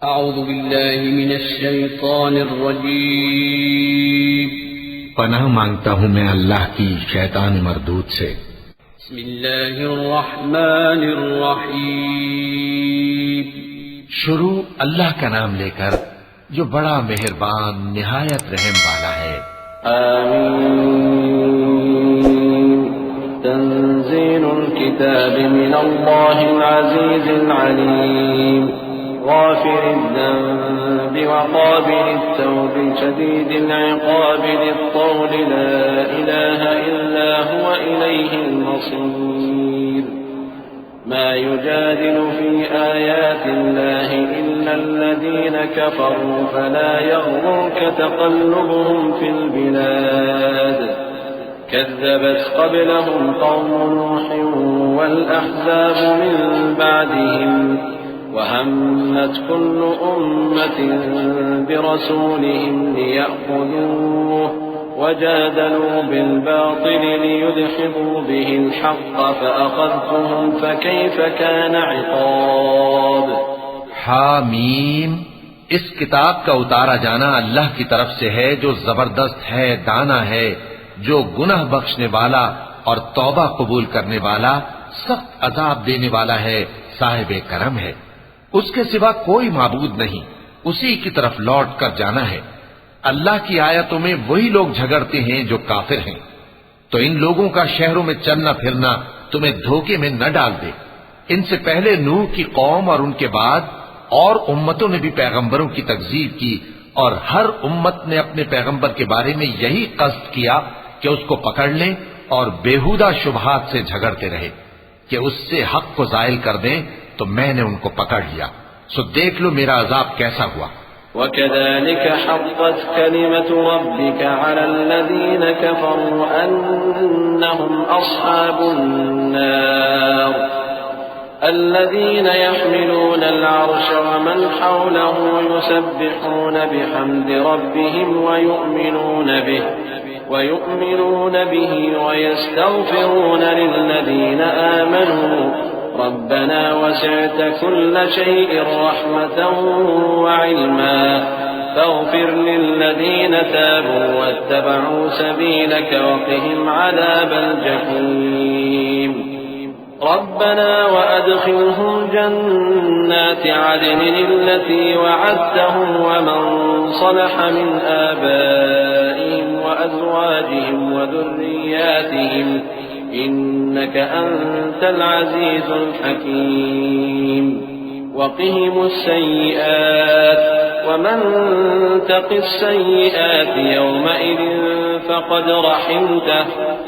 अऊज़ु बिल्लाहि मिनश शैतानिर रजीम। पनाह मांगता हूँ मैं अल्लाह की शैतान मरदूद से। बिस्मिल्लाहिर रहमानिर रहीम। शुरू अल्लाह का नाम लेकर जो बड़ा मेहरबान निहायत रहम वाला है। आमीन। तंज़ीलुल किताबि मिनल्लाहिल अज़ीज़िल अलीम। गाफ़िरिज़ ज़ंबि व क़ाबिलित तौबि शदीदिल इक़ाबि लित्तौलि ला इलाहा इल्ला हुवा इलैहिल मसीर। मा युजादिलु फ़ी आयातिल्लाहि इल्लल्लज़ीन कफ़रू फ़ला यग़्रुरक तक़ल्लुबुहुम फ़िल बिलाद। कज़्ज़बत क़ब्लहुम क़ौमु नूह वल अहज़ाबु मिन बअदहिम वहम्मत कुल्लु उम्मतिन बिरसूलिहिम लियअख़ुज़ूह वजादलू बिलबातिल लियुदहिबू बिहिल हक़्क़ फ़अख़ज़्तुहुम फ़कैफ़ कान इक़ाब। हामीम। इस किताब का उतारा जाना अल्लाह की तरफ से है जो जबरदस्त है, दाना है, जो गुनाह बख्शने वाला और तौबा कबूल करने वाला, सख्त अजाब देने वाला है, साहिब करम है। उसके सिवा कोई माबूद नहीं, उसी की तरफ लौट कर जाना है। अल्लाह की आयतों में वही लोग झगड़ते हैं जो काफिर हैं। तो इन लोगों का शहरों में चलना फिरना तुम्हें धोखे में न डाल दे। इनसे पहले नूह की कौम और उनके बाद और उम्मतों ने भी पैगंबरों की तकजीब की, और हर उम्मत ने अपने पैगंबर के बारे में यही कस्द किया कि उसको पकड़ लें और बेहुदा शुबहात से झगड़ते रहे कि उससे हक को जायल कर दें। तो मैंने उनको पकड़ लिया, सो देख लो मेरा अजाब कैसा हुआ। वकज़ालिक हक़्क़त कलिमतु रब्बिका अलल्लज़ीन कफ़रू अन्नहुम अस्हाबुन नार الذين يحملون العرش ومن حوله يسبحون بحمد ربهم ويؤمنون به ويستغفرون للذين آمنوا ربنا وسعت كل شيء رحمة وعلما فاغفر للذين تابوا واتبعوا سبيلك وقهم عذاب الجحيم ربنا وأدخلهم جنات عدن التي وعدتهم ومن صلح من آبائهم وأزواجهم وذرياتهم إنك أنت العزيز الحكيم وقهم السيئات ومن تق السيئات يومئذ فقد رحمته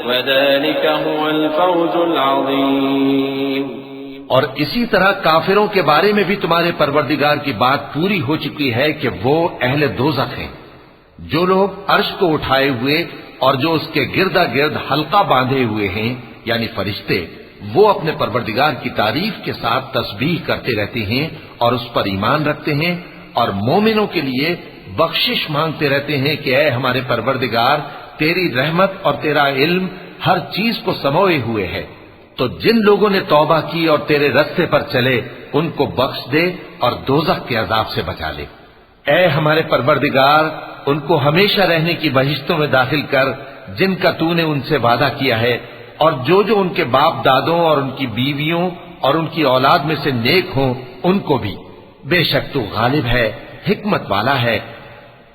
وذلك هو الفوز العظيम। और इसी तरह काफिरों के बारे में भी तुम्हारे परवरदिगार की बात पूरी हो चुकी है कि वो अहले दोज़ख हैं। जो लोग अर्श को उठाए हुए और जो उसके गिरदा गिर्द हल्का बांधे हुए हैं, यानी फरिश्ते, वो अपने परवरदिगार की तारीफ के साथ तस्बीह करते रहते हैं और उस पर ईमान रखते हैं, और मोमिनों के लिए बख्शिश मांगते रहते हैं कि ऐ हमारे परवरदिगार, तेरी रहमत और तेरा इल्म हर चीज को समोए हुए है। तो जिन लोगों ने तौबा की और तेरे रास्ते पर चले, उनको बख्श दे और दोज़ख के अजाब से बचा ले। ऐ हमारे परवरदिगार, उनको हमेशा रहने की बहिश्तों में दाखिल कर जिनका तूने उनसे वादा किया है, और जो जो उनके बाप दादों और उनकी बीवियों और उनकी औलाद में से नेक हों उनको भी। बेशक तू गालिब है, हिकमत वाला है।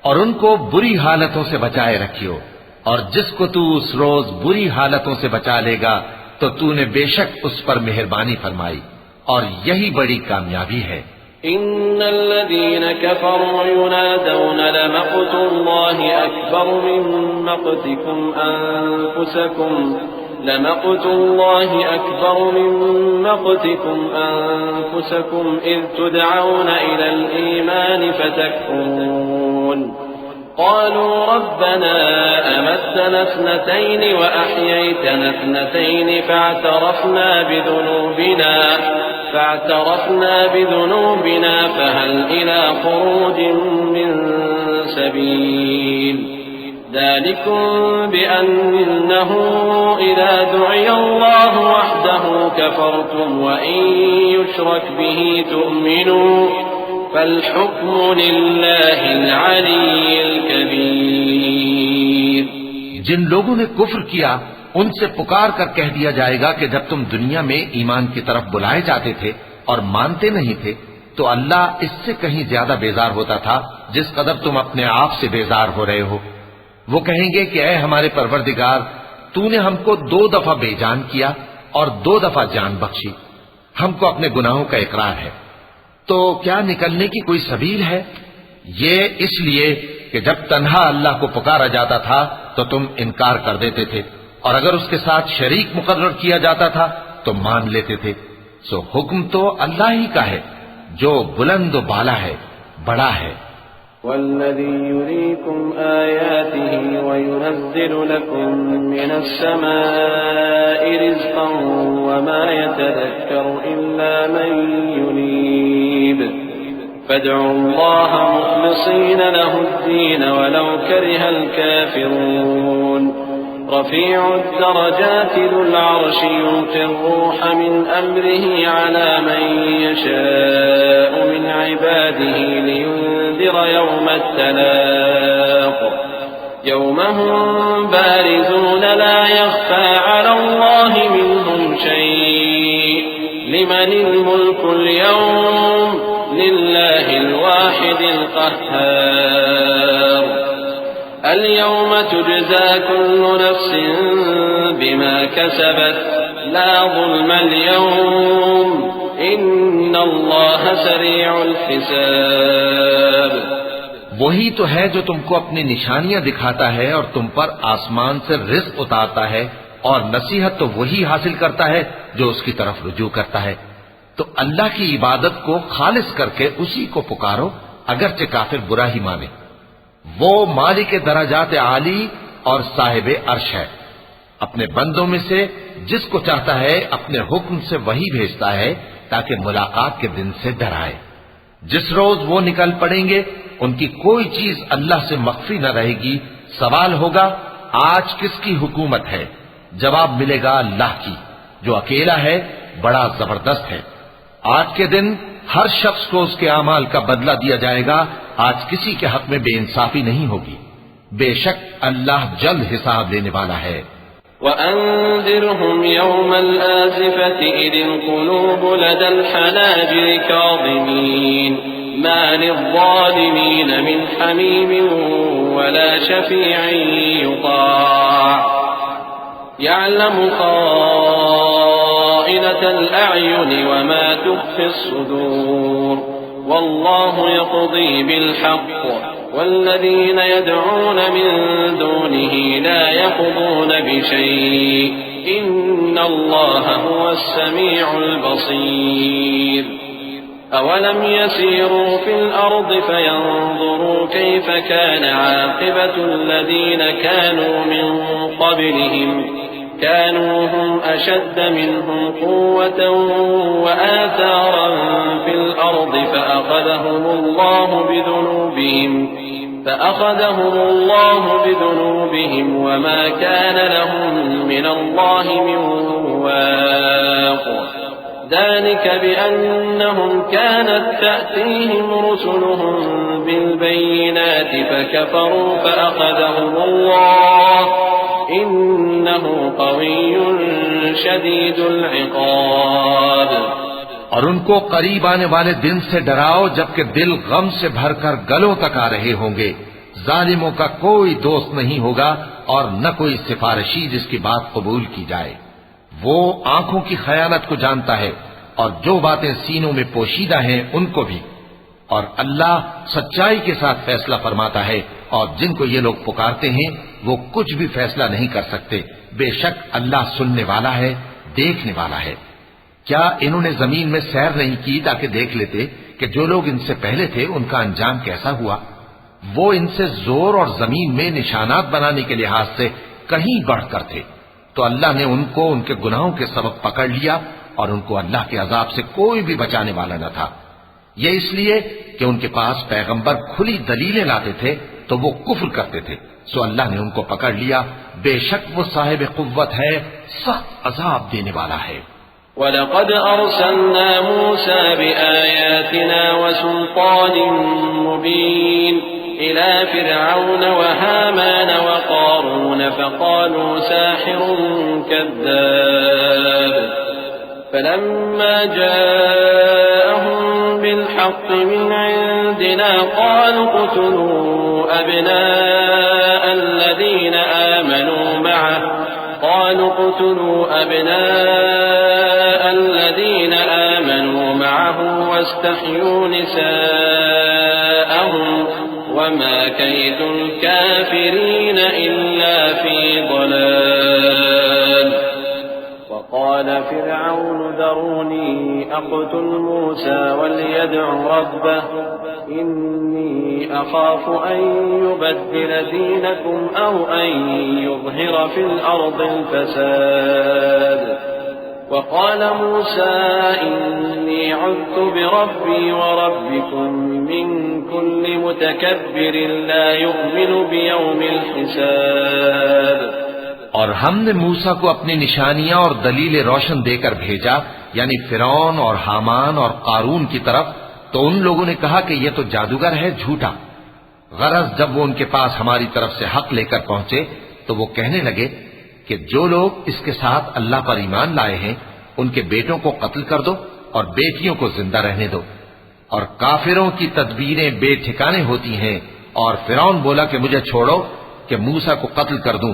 और उनको बुरी हालतों से बचाए रखियो, और जिसको तू उस रोज बुरी हालतों से बचा लेगा तो तूने बेशक उस पर मेहरबानी फरमाई, और यही बड़ी कामयाबी है। इन्नल्लज़ीन कफ़रू युनादौन लमक़्तुल्लाहि अकबर मिन मक़्तिकुम अनफुसकुम लमक़्तुल्लाहि अकबर मिन मक़्तिकुम अनफुसकुम इज़ तुदअऊन इलल ईमान फतकफुरून قالوا ربنا أمتنا اثنتين وأحييتنا اثنتين فاعترفنا بذنوبنا فهل إلى خروج من سبيل ذلكم بأنه إذا دعي الله وحده كفرتم وإن يشرك به تؤمنوا फल-हुक्मु लिल्लाहिल अलीय्यिल कबीर। जिन लोगों ने कुफ्र किया उनसे पुकार कर कह दिया जाएगा कि जब तुम दुनिया में ईमान की तरफ बुलाए जाते थे और मानते नहीं थे तो अल्लाह इससे कहीं ज्यादा बेजार होता था जिस कदर तुम अपने आप से बेजार हो रहे हो। वो कहेंगे कि ऐ हमारे परवरदिगार, तूने हमको 2 दफा बेजान किया और 2 दफा जान बख्शी, हमको अपने गुनाहों का इकरार है, तो क्या निकलने की कोई सबील है? ये इसलिए कि जब तन्हा अल्लाह को पुकारा जाता था तो तुम इनकार कर देते थे, और अगर उसके साथ शरीक मुकर्रर किया जाता था तो मान लेते थे। सो हुक्म तो अल्लाह ही का है जो बुलंद बाला है, बड़ा है। वल्लज़ी युरीकुम आयातिही व युनज़्ज़िलु लकुम मिनस्समाइ रिज़्क़न व मा यतज़क्करु इल्ला मन युनीब फदउल्लाह मुख़लिसीन लहुद्दीन वलौ करिहल काफ़िरून। रफ़ीउ द्दरजाति ज़ुल अर्शि युल्क़िर रूह मिन अम्रिही अला मन यशाअु मिन इबादिही लियुन्ज़िर यौमत तलाक़ यौम हुम बारिज़ून ला यख़फ़ा अला अल्लाहि मिनहुम शै'उन लिमनिल मुल्कुल यौम लिल्लाहिल वाहिदिल क़ह्हार। اليوم تجزى كل نفس بما كسبت لا ظلم اليوم إن الله سريع الحساب। वही तो है जो तुमको अपनी निशानियां दिखाता है और तुम पर आसमान से रिज़्क़ उतारता है, और नसीहत तो वही हासिल करता है जो उसकी तरफ रुजू करता है। तो अल्लाह की इबादत को खालिस करके उसी को पुकारो, अगरचे काफिर बुरा ही माने। वो मालिक दराजात आली और साहिबे अर्श है। अपने बंदों में से जिसको चाहता है अपने हुक्म से वही भेजता है ताकि मुलाकात के दिन से डराए। जिस रोज वो निकल पड़ेंगे उनकी कोई चीज अल्लाह से मख्फी न रहेगी। सवाल होगा, आज किसकी हुकूमत है? जवाब मिलेगा, अल्लाह की, जो अकेला है, बड़ा जबरदस्त है। आज के दिन हर शख्स को उसके अमाल का बदला दिया जाएगा। आज किसी के हक में बेइंसाफी नहीं होगी। बेशक अल्लाह जल्द हिसाब लेने वाला है। वअंज़िरहुम यौमल आज़िफ़ति इज़िल क़ुलूबु लदल हनाजिर काज़िमीन मा लिज़्ज़ालिमीन मिन हमीमिन वला शफ़ी'इन युताअ यअलमु ख़ाइनतल अ'युनि वमा तुख़फ़िस सुदूर वल्लाहु यक़ज़ी बिल हक़्क़ वल्लज़ीन यदऊन मिन दूनिही ला यक़ज़ून बिशै'इन इन्नल्लाह हुवस समीउल बसीर। अवलम यसीरू फिल अर्ज़ि फयंज़ुरू कैफ़ कान आक़िबतुल्लज़ीन कानू मिन क़ब्लिहिम كانوا هم أشد منهم قوة وآثارا في الأرض فأخذهم الله بذنوبهم وما كان لهم من الله من واق ذلك بأنهم كانت تأتيهم رسلهم بالبينات فكفروا فأخذهم الله إنه قوي شديद العقاب। और उनको करीब आने वाले दिन से डराओ जबकि दिल गम से भरकर गलों तक आ रहे होंगे। जालिमों का कोई दोस्त नहीं होगा और न कोई सिफारिशी जिसकी बात कबूल की जाए। वो आंखों की खयानत को जानता है और जो बातें सीनों में पोशीदा हैं उनको भी। और अल्लाह सच्चाई के साथ फैसला फरमाता है और जिनको ये लोग पुकारते हैं वो कुछ भी फैसला नहीं कर सकते। बेशक अल्लाह सुनने वाला है, देखने वाला है। क्या इन्होंने जमीन में सैर नहीं की ताकि देख लेते कि जो लोग इनसे पहले थे उनका अंजाम कैसा हुआ? वो इनसे जोर और जमीन में निशानात बनाने के लिहाज से कहीं बढ़कर थे। तो अल्लाह ने उनको उनके गुनाहों के सबब पकड़ लिया और उनको अल्लाह के अजाब से कोई भी बचाने वाला न था। ये इसलिए कि उनके पास पैगंबर खुली दलीलें लाते थे तो वो कुफ्र करते थे। सो अल्लाह ने उनको पकड़ लिया। बेशक वो साहिब कुव्वत है, सख्त अजाब देने वाला है। वलक़द अरसलना मूसा बिआयातिना वसुल्तानिन मुबीन इला फिरऔन व हामान व क़ारून फ़क़ालू साहिरुन कज़्ज़ाब फलम्मा जाअहुम बिलहक़्क़ मिन इंदिना क़ालू क़ुतलू أبناء الذين آمنوا معه واستحيوا نساءهم وما كيد الكافرين إلا في ضلال وقال فرعون ذروني أقتل موسى وليدع ربه إني أخاف أن يبدل دينكم أو أن يظهر في الأرض الفساد وقال موسى إني عذت بربي وربكم من كل متكبر لا يؤمن بيوم الحساب। और हमने मूसा को अपनी निशानियां और दलीलें रोशन देकर भेजा, यानी फिरौन और हामान और कारून की तरफ। तो उन लोगों ने कहा कि यह तो जादूगर है, झूठा। गरज जब वो उनके पास हमारी तरफ से हक लेकर पहुंचे तो वो कहने लगे कि जो लोग इसके साथ अल्लाह पर ईमान लाए हैं उनके बेटों को कत्ल कर दो और बेटियों को जिंदा रहने दो। और काफिरों की तदबीरें बेठिकाने होती हैं। और फिरौन बोला कि मुझे छोड़ो कि मूसा को कत्ल कर दूं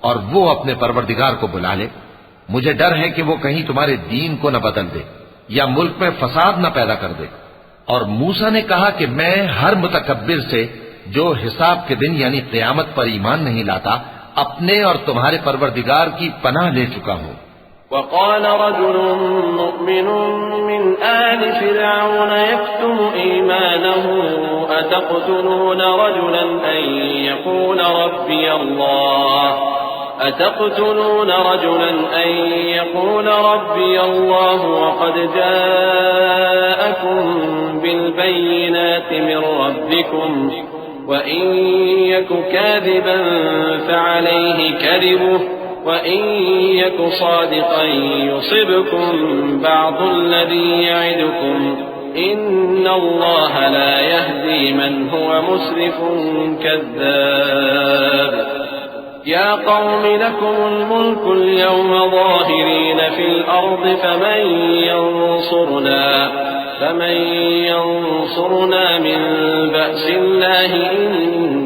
और वो अपने परवरदिगार को बुला ले। मुझे डर है कि वो कहीं तुम्हारे दीन को न बदल दे या मुल्क में फसाद न पैदा कर दे। और मूसा ने कहा कि मैं हर मुतकब्बिर से जो हिसाब के दिन यानी क़यामत पर ईमान नहीं लाता अपने और तुम्हारे परवरदिगार की पनाह ले चुका हूं। वक़ाल रजुलुन मुमिनुन मिन आलि फ़िरऔन यक्तुमु ईमानहु अतक़्तुलून रजुलन अन यक़ूल रब्बी अल्लाह वक़द जाअकुम बिलबय्यिनाति मिन रब्बिकुम वइन यकु काज़िबन फ़अलैहि कज़िबुहु वइन यकु सादिक़न युसिबकुम बअदुल्लज़ी य'iदुकुम इन्नल्लाह ला यहदी मन हुवा मुस्रिफुन कज़्ज़ाब। या कौम लकुमुल मुल्कुल यौम ज़ाहिरीन फिल अर्ज़ फमन यंसुरना मिन बअसिल्लाहि इन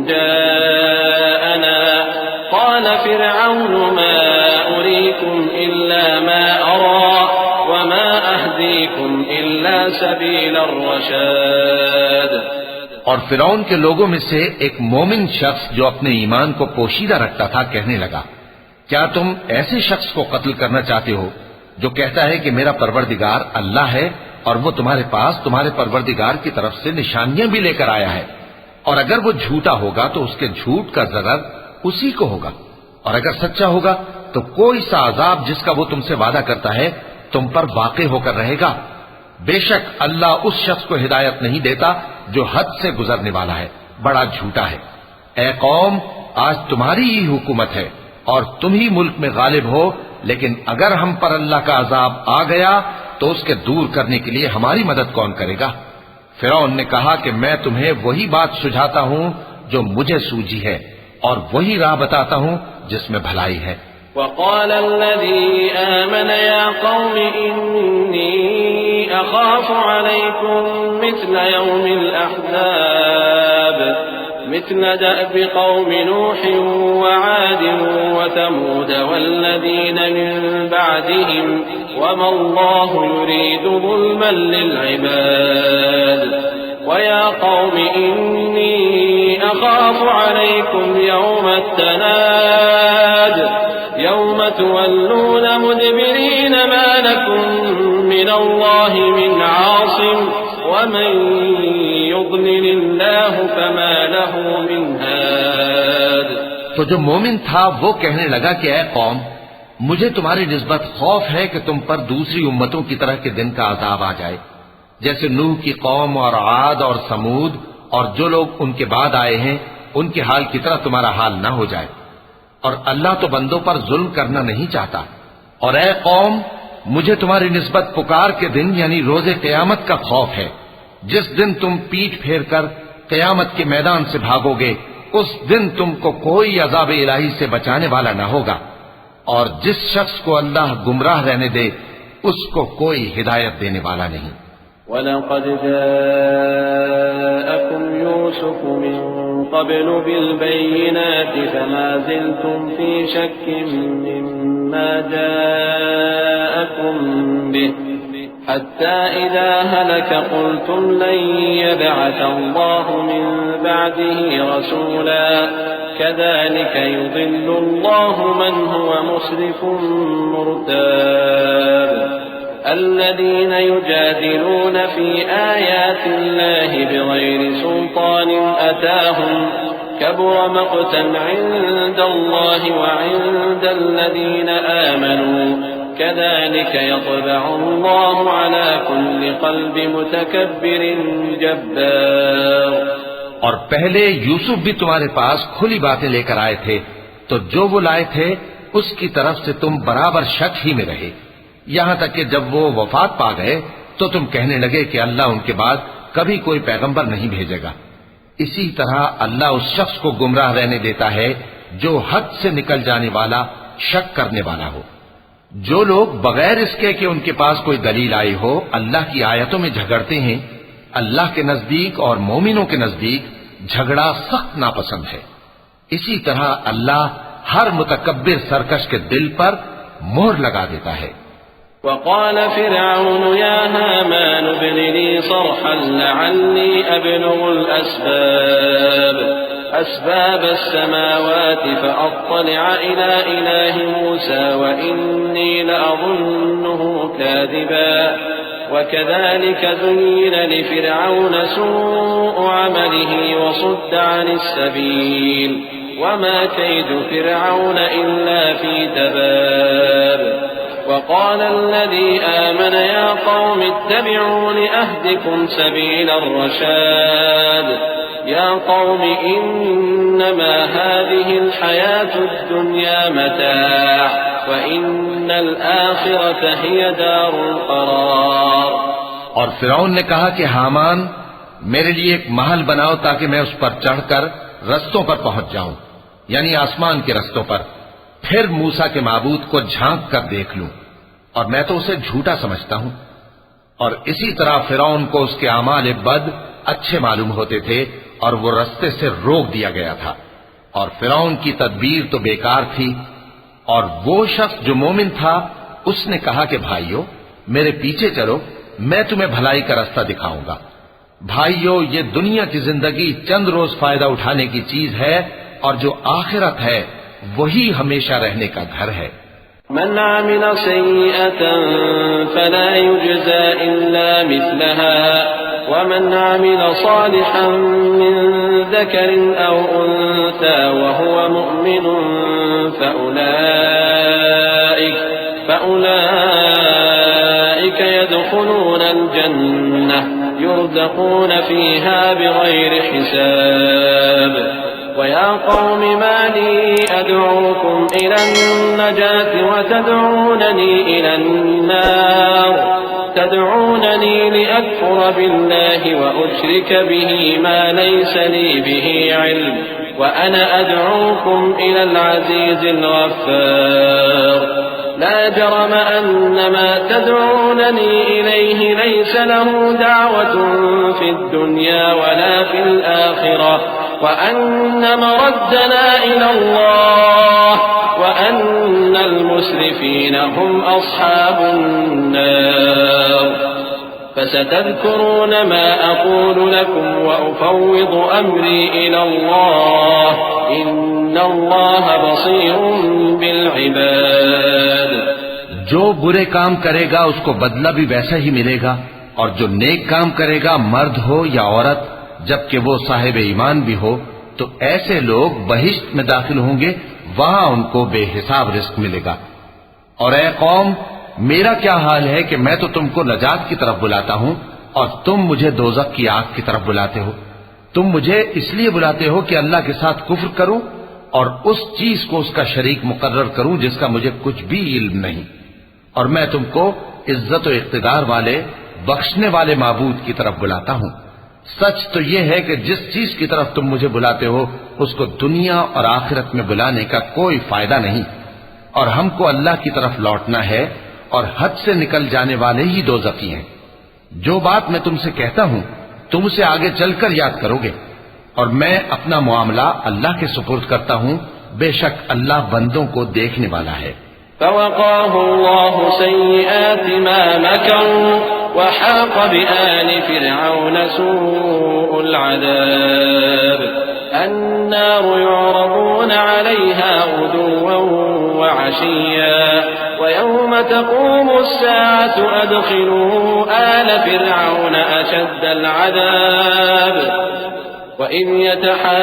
जाअना क़ाल फ़िरऔन मा उरीकुम इल्ला मा अरा वमा अहदीकुम इल्ला सबीलर रशाद। और फिरौन के लोगों में से एक मोमिन शख्स जो अपने ईमान को पोशीदा रखता था कहने लगा, क्या तुम ऐसे शख्स को कत्ल करना चाहते हो जो कहता है कि मेरा परवरदिगार अल्लाह है और वो तुम्हारे पास तुम्हारे परवरदिगार की तरफ से निशानियां भी लेकर आया है? और अगर वो झूठा होगा तो उसके झूठ का ज़रर उसी को होगा, और अगर सच्चा होगा तो कोई सा अजाब जिसका वो तुमसे वादा करता है तुम पर वाक़े होकर रहेगा। बेशक अल्लाह उस शख्स को हिदायत नहीं देता जो हद से गुजरने वाला है, बड़ा झूठा है। ए कौम, आज तुम्हारी ही हुकूमत है और तुम ही मुल्क में गालिब हो, लेकिन अगर हम पर अल्लाह का अजाब आ गया तो उसके दूर करने के लिए हमारी मदद कौन करेगा? फिरौन ने कहा कि मैं तुम्हें वही बात सुझाता हूं जो मुझे सूझी है और वही राह बताता हूं जिसमें भलाई है। वक़ाल अल्लज़ी आमन या कौम इन्नी अख़ाफ़ु अलैकुम मिस्ल यौमिल अहज़ाब मिस्ल दअब कौम नूह व आद व समूद वल्लज़ीन मिन बअदिहिम वमा अल्लाहु युरीदु ज़ुल्मन लिल-इबाद वया कौम इन्नी अख़ाफ़ु अलैकुम यौमत तनाद यौम तुवल्लून मुदबिरीन मा लकुम मिनल्लाहि मिन आसिम वमन युज़्लिलिल्लाहु फमा लहु मिन हाद। तो जो मोमिन था वो कहने लगा कि ऐ कौम, मुझे तुम्हारी निस्बत खौफ है कि तुम पर दूसरी उम्मतों की तरह के दिन का अजाब आ जाए, जैसे नूह की कौम और आद और समूद और जो लोग उनके बाद आए हैं उनके हाल की तरह तुम्हारा हाल ना हो जाए। और अल्लाह तो बंदों पर जुल्म करना नहीं चाहता। और ऐ कौम, मुझे तुम्हारी निस्बत पुकार के दिन यानी रोजे क़यामत का खौफ है, जिस दिन तुम पीठ फेर कर क़यामत के मैदान से भागोगे। उस दिन तुमको कोई अज़ाब इलाही से बचाने वाला न होगा, और जिस शख्स को अल्लाह गुमराह रहने दे उसको कोई हिदायत देने वाला नहीं। वलक़द जाअकुम यूसुफ मिन क़ब्लु बिलबय्यिनाति फमा ज़िलतुम फ़ी शक्किन मिम्मा जाअकुम बिहि हत्ता इज़ा हलक क़ुल्तुम लन यबअथ अल्लाहु मिन बअदिही रसूला कज़ालिक युज़िल्लु अल्लाहु मन हुव मुस्रिफुन मुर्ताब الذين يجادلون في آيات الله بغير سلطان أتاهم كبر مقتا عند الله وعند الذين آمنوا كذلك يطبع الله على كل قلب متكبر جبار। और पहले यूसुफ भी तुम्हारे पास खुली बातें लेकर आए थे, तो जो वो लाए थे उसकी तरफ से तुम बराबर शक ही में रहे, यहां तक कि जब वो वफात पा गए तो तुम कहने लगे कि अल्लाह उनके बाद कभी कोई पैगंबर नहीं भेजेगा। इसी तरह अल्लाह उस शख्स को गुमराह रहने देता है जो हद से निकल जाने वाला, शक करने वाला हो। जो लोग बगैर इसके कि उनके पास कोई दलील आई हो अल्लाह की आयतों में झगड़ते हैं, अल्लाह के नजदीक और मोमिनों के नजदीक झगड़ा सख्त नापसंद है। इसी तरह अल्लाह हर मुतकब्बिर सरकश के दिल पर मोहर लगा देता है। वक़ाल फ़िरऔन या हामान इब्न ली सरहन लअल्ली अब्लुगुल अस्बाब अस्समावाति फ़अत्तलिअ इला इलाहि मूसा व इन्नी लअज़ुन्नुहु काज़िबा वकज़ालिक ज़ुय्यिन लिफ़िरऔन सूअु अमलिही वसुद्द अनिस सबील वमा कैदु फ़िरऔन इल्ला फ़ी तबाब। وقال الذي آمن يا قوم اتبعون أهدكم سبيل الرشاد يا قوم إنما هذه الحياة الدنيا متاع وإن الآخرة هي دار القرار। और फिरौन ने कहा कि हामान मेरे लिए एक महल बनाओ ताकि मैं उस पर चढ़कर रस्तों पर पहुंच जाऊं, यानी आसमान के रस्तों पर, फिर मूसा के माबूद को झांक कर देख लूं, और मैं तो उसे झूठा समझता हूं। और इसी तरह फिरौन को उसके आमाल बद अच्छे मालूम होते थे और वो रस्ते से रोक दिया गया था, और फिरौन की तदबीर तो बेकार थी। और वो शख्स जो मोमिन था उसने कहा कि भाइयों मेरे पीछे चलो, मैं तुम्हें भलाई का रास्ता दिखाऊंगा। भाइयों ये दुनिया की जिंदगी चंद रोज फायदा उठाने की चीज है, और जो आखिरत है वही हमेशा रहने का घर है। मन आमिल सय्यअतन फला युज्ज़ा इल्ला मिस्लहा वमन आमिल सालिहन मिन ज़करिन औ उन्सा वहुव मुअमिनुन फउलाइक यदखुलूनल जन्नह युरज़क़ून फीहा बिग़ैरि हिसाब। ويا قوم ما لي أدعوكم إلى النجاة وتدعونني إلى النار تدعونني لأكفر بالله وأشرك به ما ليس لي به علم وأنا أدعوكم إلى العزيز الغفار لا جرم أن ما تدعونني إليه ليس له دعوة في الدنيا ولا في الآخرة وأن مردنا إلى الله وأن المسرفين هم أصحاب النار فستذكرون ما أقول لكم وأفوض أمري إلى الله إن الله بصير بالعباد। जो बुरे काम करेगा उसको बदला भी वैसा ही मिलेगा, और जो नेक काम करेगा मर्द हो या औरत जबकि वो साहिब ईमान भी हो, तो ऐसे लोग बहिश्त में दाखिल होंगे, वहां उनको बेहिसाब रिस्क मिलेगा। और ऐ कौम मेरा क्या हाल है कि मैं तो तुमको नजात की तरफ बुलाता हूं और तुम मुझे दोज़ख की आग की तरफ बुलाते हो। तुम मुझे इसलिए बुलाते हो कि अल्लाह के साथ कुफ्र करूं और उस चीज को उसका शरीक मुकर्रर करूं जिसका मुझे कुछ भी इल्म नहीं, और मैं तुमको इज्जत और इख्तिदार वाले बख्शने वाले माबूद की तरफ बुलाता हूं। सच तो यह है कि जिस चीज की तरफ तुम मुझे बुलाते हो उसको दुनिया और आखिरत में बुलाने का कोई फायदा नहीं, और हमको अल्लाह की तरफ लौटना है, और हद से निकल जाने वाले ही दोज़खी हैं। जो बात मैं तुमसे कहता हूं तुम उसे आगे चलकर याद करोगे, और मैं अपना मामला अल्लाह के सुपुर्द करता हूं। बेशक अल्लाह बंदों को देखने वाला है। फ़वक़ाहु अल्लाहु सय्यिआति मा मकरू वहाक़ बिआलि फ़िरऔन सूउल अज़ाब अन्नारु युअरदून अलैहा गुदुव्वन व अशिय्या व यौम तक़ूमु अस्साअतु अदख़िलू आल फ़िरऔन अशद्दल अज़ाब व इज़ यतहाज्जून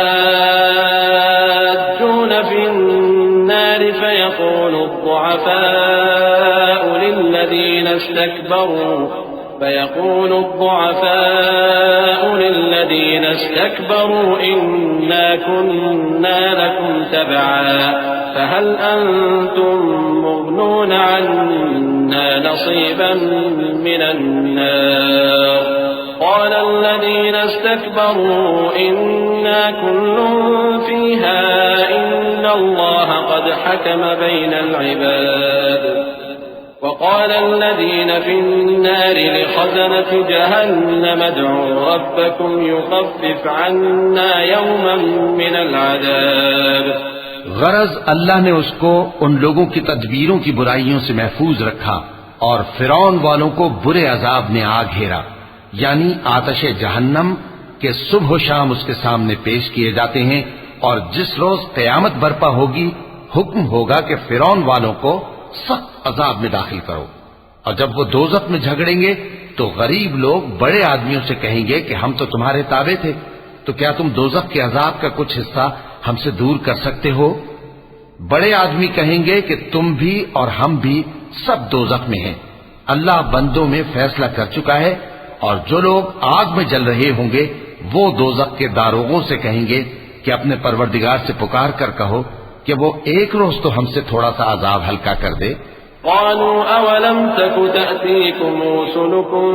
फ़िन्नार फ़यक़ूलु الضعفاء للذين استكبروا إنا كنا لكم تبعا فهل أنتم مغنون عنا نصيبا من النار قال الذين استكبروا إنا كل فيها إن الله قد حكم بين العباد وقال الذين في النار لخزنة جهنم ادعوا ربكم يخفف عنا يوما من العذاب। गरज अल्लाह ने उसको उन लोगों की तदबीरों की बुराइयों से महफूज रखा और फिरौन वालों को बुरे अजाब ने आ घेरा, यानी आतश जहन्नम के सुबह शाम उसके सामने पेश किए जाते हैं। और जिस रोज कयामत बर्पा होगी हुक्म होगा कि फिरौन वालों को सख्त अजाब में दाखिल करो। और जब वो दोजख में झगड़ेंगे तो गरीब लोग बड़े आदमियों से कहेंगे कि हम तो तुम्हारे ताबे थे, तो क्या तुम दोजख के अजाब का कुछ हिस्सा हमसे दूर कर सकते हो? बड़े आदमी कहेंगे कि तुम भी और हम भी सब दोजख में हैं। अल्लाह बंदों में फैसला कर चुका है। और जो लोग आग में जल रहे होंगे वो दोजख के दारोगों से कहेंगे कि अपने परवरदिगार से पुकार कर कहो कि वो एक रोज तो हमसे थोड़ा सा अजाब हल्का कर दे। क़ालू अवलम तकु तअतीकुम रुसुलुकुम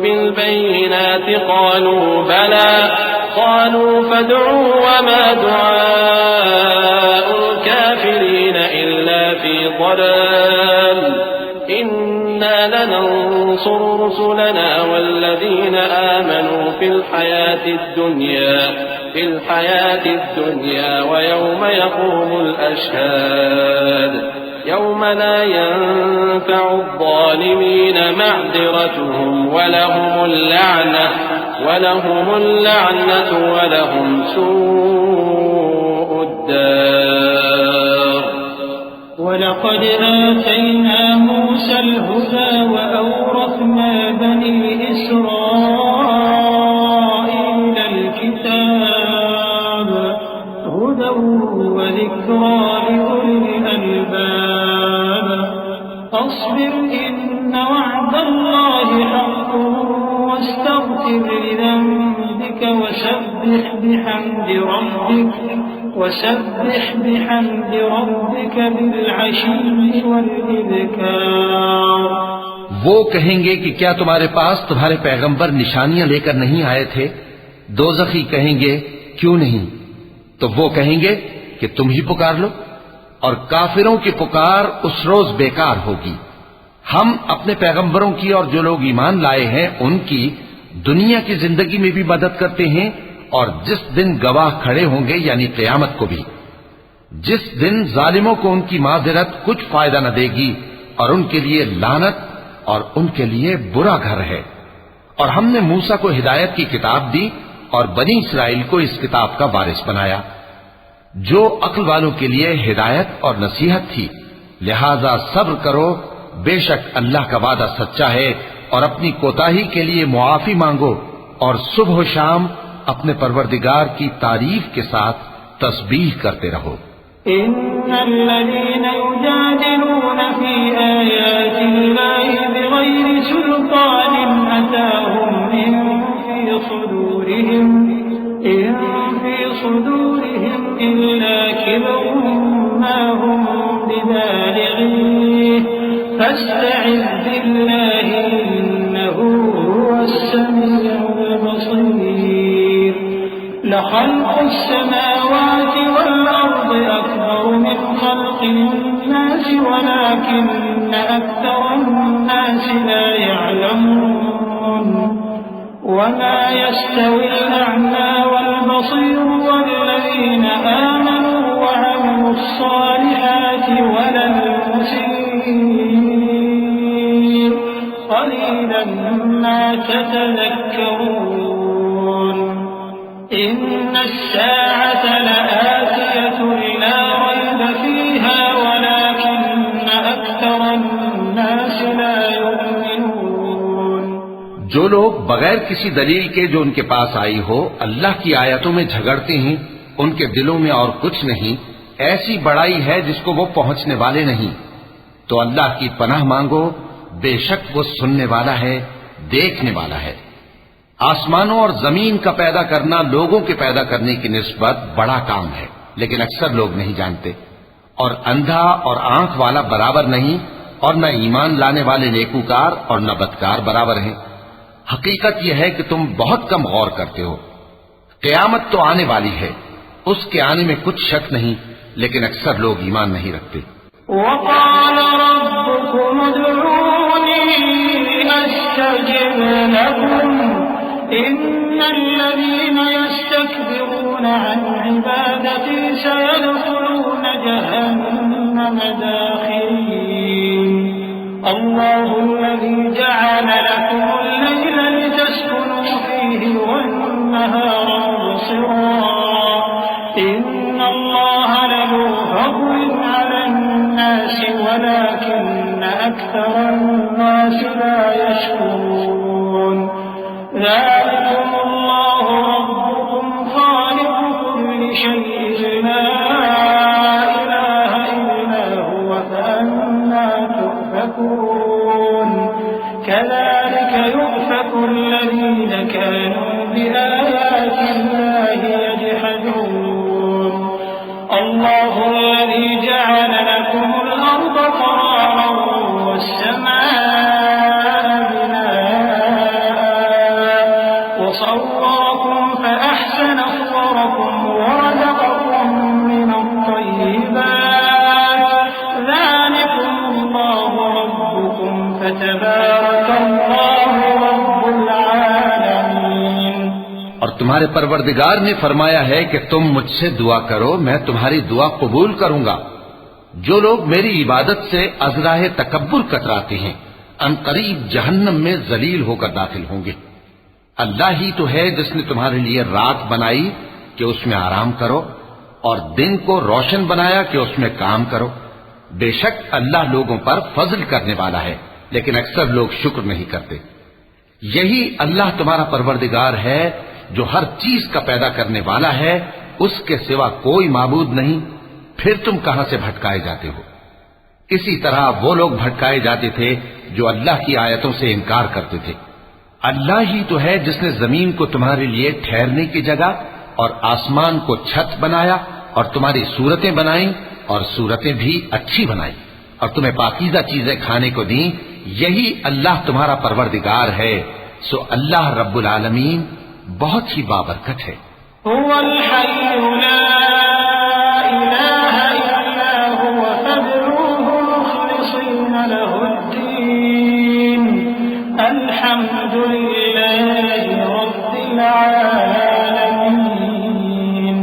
बिलबय्यिनात क़ालू बला क़ालू फदउ वमा दुआउल काफिरीन इल्ला फी ضलाल इन्ना लनंसुरु रुसुलना वल्लज़ीना आमनू फिल हयातिद दुनिया व यौम यक़ूमुल अशहाद यौम ला यंफ़उ ज़ालिमीन मअज़िरतुहुम व लहुमुल लअनतु व लहुम सूउद दार। वलक़द आतैना मूसल हुदा व औरथना बनी इस्राईलल किताब हुदन व ज़िक्रा लिउलिल अलबाब फस्बिर इन्न वअदल्लाहि हक़्क़ुन वस्तग़फिर लिज़ंबिक वसब्बिह बिहम्दि रब्बिक बिलअशी वल्इब्कार। वो कहेंगे कि क्या तुम्हारे पास तुम्हारे पैगंबर निशानियां लेकर नहीं आए थे? दोज़खी कहेंगे क्यों नहीं? तो वो कहेंगे कि तुम ही पुकार लो, और काफिरों की पुकार उस रोज बेकार होगी। हम अपने पैगंबरों की और जो लोग ईमान लाए हैं उनकी दुनिया की जिंदगी में भी मदद करते हैं, और जिस दिन गवाह खड़े होंगे यानी क़यामत को भी, जिस दिन जालिमों को उनकी माज़िरत कुछ फायदा न देगी और उनके लिए लानत और उनके लिए बुरा घर है। और हमने मूसा को हिदायत की किताब दी और बनी इसराइल को इस किताब का वारिस बनाया, जो अक्ल वालों के लिए हिदायत और नसीहत थी। लिहाजा सब्र करो, बेशक अल्लाह का वादा सच्चा है, और अपनी कोताही के लिए मुआफी मांगो, और सुबह शाम अपने परवरदिगार की तारीफ के साथ तस्बीह करते रहो। इन्नल्लज़ीना युजादिलून फी आयातिल्लाहि बिग़ैरि सुल्तानिन अताहुम इन फी सुदूरिहिम इल्ला किब्रुन मा हुम बिबालिग़ीह فاستعذ بالله إنه هو السميع البصير لخلق السماوات والأرض أكبر من خلق الناس ولكن أكثر الناس لا يعلمون وما يستوي الأعمى والبصير والذين آمنوا وعملوا الصالحات ولا المسيء قليلا ما تتذكرون إن الساعة لآتية لا ريب فيها ولكن أكثر الناس لا يؤمنون जो लोग बगैर किसी दलील के जो उनके पास आई हो अल्लाह की आयतों में झगड़ते हैं उनके दिलों में और कुछ नहीं ऐसी बड़ाई है जिसको वो पहुंचने वाले नहीं। तो अल्लाह की पनाह मांगो, बेशक वो सुनने वाला है, देखने वाला है। आसमानों और जमीन का पैदा करना लोगों के पैदा करने की निस्बत बड़ा काम है, लेकिन अक्सर लोग नहीं जानते। और अंधा और आंख वाला बराबर नहीं, और न ईमान लाने वाले नेकूकार और न बदकार बराबर हैं। हकीकत यह है कि तुम बहुत कम गौर करते हो। क़यामत तो आने वाली है, उसके आने में कुछ शक नहीं, लेकिन अक्सर लोग ईमान नहीं रखते। वक़ाल रब्बुकुम उदऊनी अस्तजिब लकुम इन्नल्लज़ीन यस्तकबिरून अन इबादती सयदखुलून जहन्नम दाखिरीन अल्लाहुल्लज़ी जअल लकुमुल लैल लितस्कुनू फीहि वन्नहारा मुबसिरा इन्नल्लाह लज़ू फज़लिन अलन्नास वलाकिन्न अक्सरन्नास ला यशकुरून ज़ालिकुमुल्लाहु रब्बुकुम ख़ालिक़ु कुल्लि शैइन ला इलाहा इल्ला हुव फअन्ना तु'फकून कज़ालिक यु'फकु الذين كانوا بآيات الله يجحدون الله الذي جعل لكم الأرض قرارا والسماء بناء وصوركم فأحسن صوركم ورزقكم من الطيبات ذلكم الله ربكم فتبارك الله رب العالمين। और तुम्हारे परवरदिगार ने फरमाया है कि तुम मुझसे दुआ करो, मैं तुम्हारी दुआ कबूल करूंगा। जो लोग मेरी इबादत से अज़राह तकब्बुर कतराते हैं अनकरीब जहन्नम में जलील होकर दाखिल होंगे। अल्लाह ही तो है जिसने तुम्हारे लिए रात बनाई कि उसमें आराम करो और दिन को रोशन बनाया कि उसमें काम करो। बेशक अल्लाह लोगों पर फजल करने वाला है, लेकिन अक्सर लोग शुक्र नहीं करते। यही अल्लाह तुम्हारा परवरदिगार है जो हर चीज का पैदा करने वाला है, उसके सिवा कोई माबूद नहीं। फिर तुम कहां से भटकाए जाते हो? इसी तरह वो लोग भटकाए जाते थे जो अल्लाह की आयतों से इनकार करते थे। अल्लाह ही तो है जिसने जमीन को तुम्हारे लिए ठहरने की जगह और आसमान को छत बनाया और तुम्हारी सूरतें बनाई और सूरतें भी अच्छी बनाई और तुम्हें पाकीज़ा चीजें खाने को दी। यही अल्लाह तुम्हारा परवरदिगार है। सो अल्लाह रब्बुल आलमीन बहुत ही बाबरकत है। हुवल हय्यु ला इलाहा इल्ला हुव फदऊहु मुखलिसीन लहुद्दीन अल्हम्दुलिल्लाहि रब्बिल आलमीन।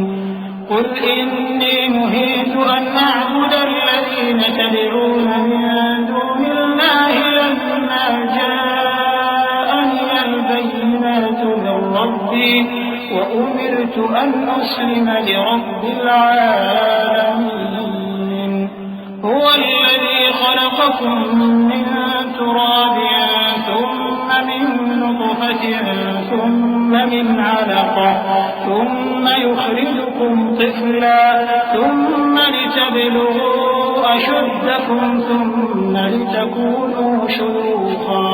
कुल इन्नी नुहीतु अन अअबुद अल्लज़ीन तदऊन मिन दूनिल्लाहि लम्मा जाअनी अल-बय्यिनातु मिन रब्बी وأمرت أن أسلم لرب العالمين هو الذي خلقكم من تراب ثم من نطفة ثم من علقة ثم يخرجكم طفلا ثم لتبلغوا أشدكم ثم لتكونوا شيوخا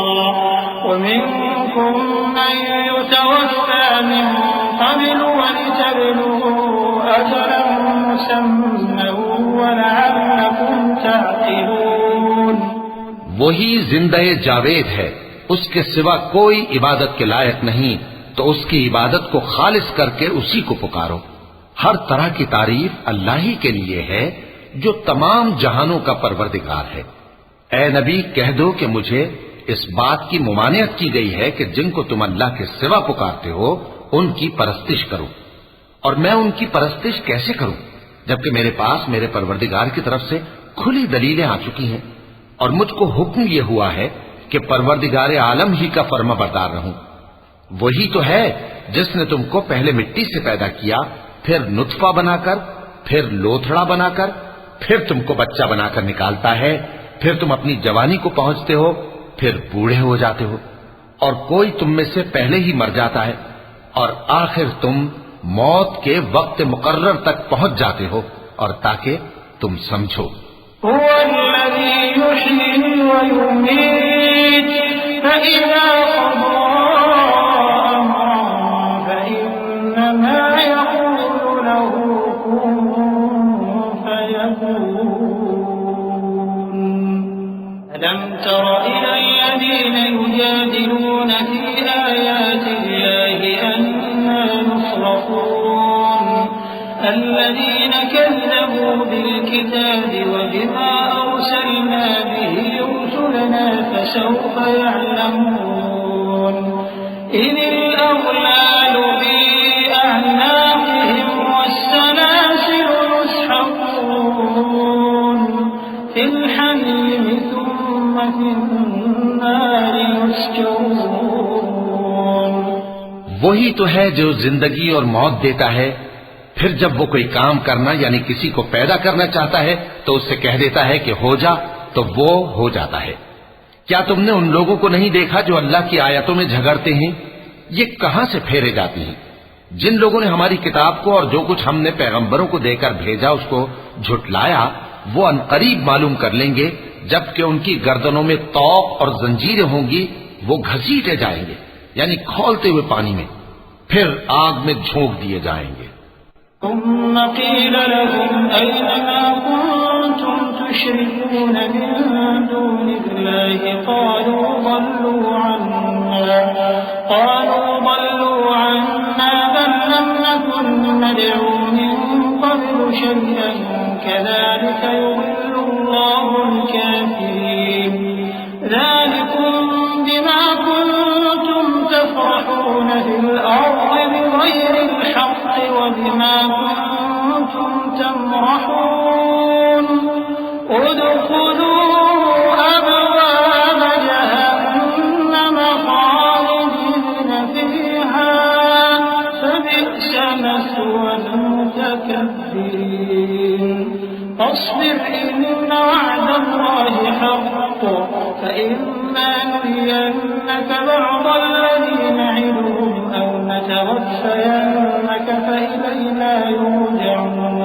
ومنكم من يتوفى من قبل ولتبلغوا أجلا مسمى ولعلكم تعقلون। वही जिंदे जावेद है, उसके सिवा कोई इबादत के लायक नहीं, तो उसकी इबादत को खालिस करके उसी को पुकारो। हर तरह की तारीफ अल्लाह ही के लिए है जो तमाम जहानों का परवरदिगार है। ए नबी, कह दो कि मुझे इस बात की मुमानियत की गई है कि जिनको तुम अल्लाह के सिवा पुकारते हो उनकी परस्तिश करो। और मैं उनकी परस्तिश कैसे करूं जबकि मेरे पास मेरे परवरदिगार की तरफ से खुली दलीलें आ चुकी हैं और मुझको हुक्म यह हुआ है कि परवरदिगार आलम ही का फर्माबरदार रहूं। वही तो है जिसने तुमको पहले मिट्टी से पैदा किया, फिर नुत्फा बनाकर, फिर लोथड़ा बनाकर, फिर तुमको बच्चा बनाकर निकालता है, फिर तुम अपनी जवानी को पहुंचते हो, फिर बूढ़े हो जाते हो, और कोई तुम में से पहले ही मर जाता है, और आखिर तुम मौत के वक्त मुकर्रर तक पहुंच जाते हो, और ताकि तुम समझो। ألم تر إلى الذين يجادلون في آيات الله أنى يصرفون الذين كذبوا بالكتاب وبما أرسلنا به رسلنا فسوف يعلمون إذ الأغلال في أعناقهم والسلاسل يسحبون في الحميم ثم في النار يسجرون। वही तो है जो जिंदगी और मौत देता है, फिर जब वो कोई काम करना यानी किसी को पैदा करना चाहता है तो उससे कह देता है कि हो जा, तो वो हो जाता है। क्या तुमने उन लोगों को नहीं देखा जो अल्लाह की आयतों में झगड़ते हैं? ये कहां से फेरे जाती हैं? जिन लोगों ने हमारी किताब को और जो कुछ हमने पैगंबरों को देकर भेजा उसको झुटलाया, वो अनकरीब मालूम कर लेंगे जबकि उनकी गर्दनों में तौक और जंजीरें होंगी, वो घसीटे जाएंगे यानी खौलते हुए पानी में, फिर आग में झोंक दिए जाएंगे। ثم قيل لهم أين ما كنتم تشركون من دون الله قالوا ضلوا عنا بل لم نكن ندعو من قبل شيئا كذلك يضل الله الكافرين ذلكم بما كنتم تفرحون في الأرض بغير الحق وبما كنتم تمرحون ادخلوا أبواب جهنم خالدين فيها فبئس مثوى المتكبرين فاصبر إن وعد الله حق فإما نرينك بعض الذي نعدهم أو نتوفينك فإلينا يرجعون।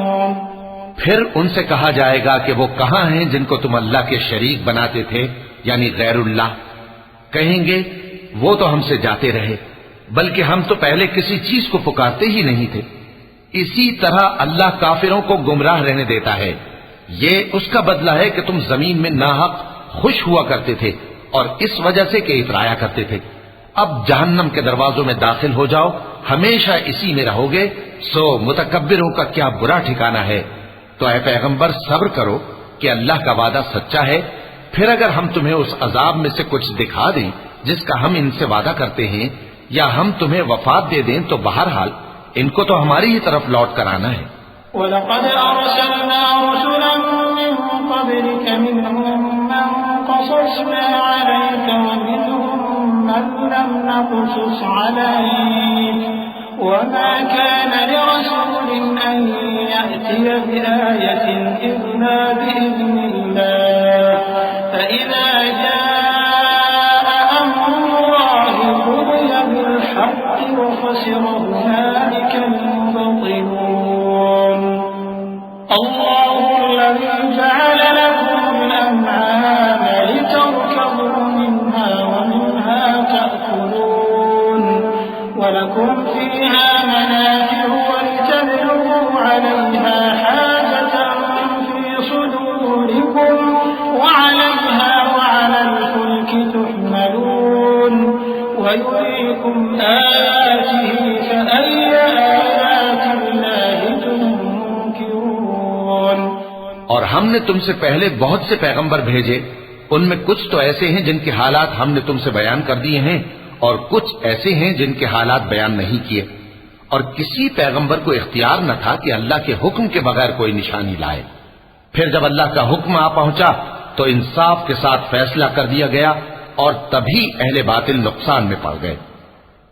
फिर उनसे कहा जाएगा कि वो कहां हैं जिनको तुम अल्लाह के शरीक बनाते थे यानी गैरुल्लाह। कहेंगे वो तो हमसे जाते रहे, बल्कि हम तो पहले किसी चीज को पुकारते ही नहीं थे। इसी तरह अल्लाह काफिरों को गुमराह रहने देता है। ये उसका बदला है कि तुम जमीन में नाहक खुश हुआ करते थे और इस वजह से कि इतराया करते थे। अब जहन्नम के दरवाजों में दाखिल हो जाओ, हमेशा इसी में रहोगे, सो मुतकब्बिरों का क्या बुरा ठिकाना है। तो ऐ पैगंबर, सब्र करो कि अल्लाह का वादा सच्चा है। फिर अगर हम तुम्हें उस अजाब में से कुछ दिखा दें जिसका हम इनसे वादा करते हैं, या हम तुम्हें वफात दे दें, तो बहरहाल इनको तो हमारी ही तरफ लौट कर आना है। वलक़द अरसलना रसुलन मिन क़ब्लिक मिनहुम मन क़ससना अलैक व मिनहुम मन लम नक़सुस अलैक वमा कान लिरसूलिन अन यअतिय बिआयतिन इल्ला बिइज़्निल्लाह फ़इज़ा जाअ अम्रुल्लाहि क़ुदिय बिल्हक़्क़ि व ख़सिर हुनालिक المبطلون الله الذي جعل لكم الأنعام لتركبوا منها ومنها تأكلون ولكم فيها منافع ولتبلغوا عليها حاجة في صدوركم وعليها وعلى हमने तुमसे पहले बहुत से पैगंबर भेजे, उनमें कुछ तो ऐसे हैं जिनके हालात हमने तुमसे बयान कर दिए हैं और कुछ ऐसे हैं जिनके हालात बयान नहीं किए। और किसी पैगंबर को इख्तियार न था कि अल्लाह के हुक्म के बगैर कोई निशानी लाए। फिर जब अल्लाह का हुक्म आ पहुंचा तो इंसाफ के साथ फैसला कर दिया गया और तभी अहले बातिल नुकसान में पड़ गए।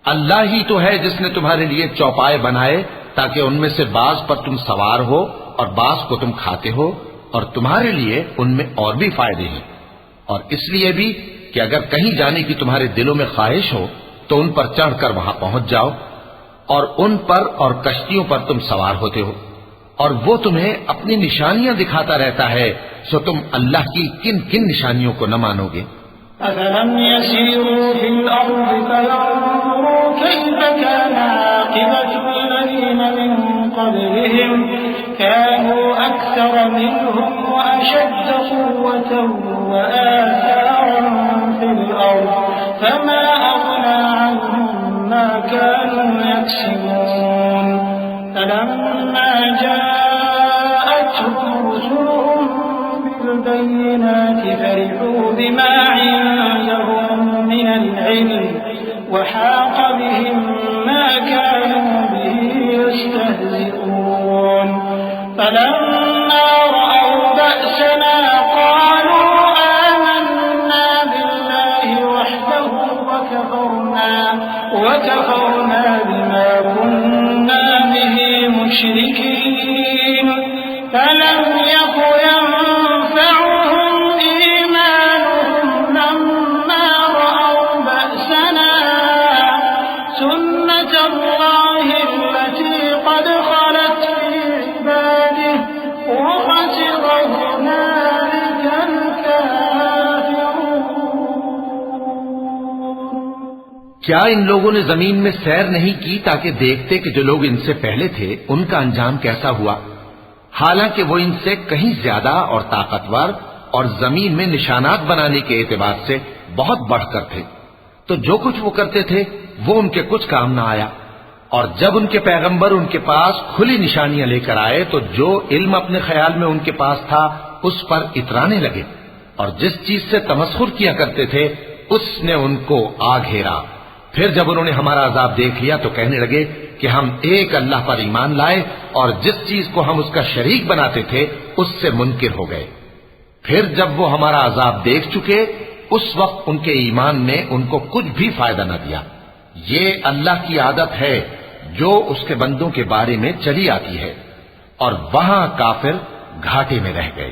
अल्लाह ही तो है जिसने तुम्हारे लिए चौपाए बनाए ताकि उनमें से बाज पर तुम सवार हो और बाज को तुम खाते हो, और तुम्हारे लिए उनमें और भी फायदे हैं। और इसलिए भी कि अगर कहीं जाने की तुम्हारे दिलों में ख्वाहिश हो तो उन पर चढ़कर वहां पहुंच जाओ, और उन पर और कश्तियों पर तुम सवार होते हो, और वो तुम्हें अपनी निशानियां दिखाता रहता है, सो तुम अल्लाह की किन किन निशानियों को न मानोगे। अफलम यसीरू फिल अर्ज़ि फयंज़ुरू कैफ़ कान आक़िबतुल्लज़ीन मिन क़ब्लिहिम कानू अक्सर मिनहुम व अशद्द क़ुव्वतन व आसारन फिल अर्ज़ फमा अग़ना अन्हुम मा कानू यक्सिबून फलम्मा जाअतहुम रुसुलुहुम बिल-बय्यिनाति फरिहू बिमा عندهم من العلم وحاق بهم ما كانوا به يستهزئون فلما رأوا بأسنا قالوا آمنا بالله وحده وكفرنا بما كنا به مشركين فلم يك ينفعهم إيمانهم لما رأوا بأسنا سنة الله التي قد خلت في عباده وخسر هنالك الكافرون। क्या इन लोगों ने जमीन में सैर नहीं की ताकि देखते कि जो लोग इनसे पहले थे उनका अंजाम कैसा हुआ, हालांकि वो इनसे कहीं ज्यादा और ताकतवर और जमीन में निशानात बनाने के एतबार से बहुत बढ़कर थे। तो जो कुछ वो करते थे वो उनके कुछ काम ना आया। और जब उनके पैगंबर उनके पास खुली निशानियां लेकर आए तो जो इल्म अपने ख्याल में उनके पास था उस पर इतराने लगे, और जिस चीज से तमस्खुर किया करते थे उसने उनको आ घेरा। फिर जब उन्होंने हमारा अजाब देख लिया तो कहने लगे कि हम एक अल्लाह पर ईमान लाए और जिस चीज को हम उसका शरीक बनाते थे उससे मुनकिर हो गए। फिर जब वो हमारा अजाब देख चुके उस वक्त उनके ईमान ने उनको कुछ भी फायदा न दिया। ये अल्लाह की आदत है जो उसके बंदों के बारे में चली आती है, और वहां काफिर घाटे में रह गए।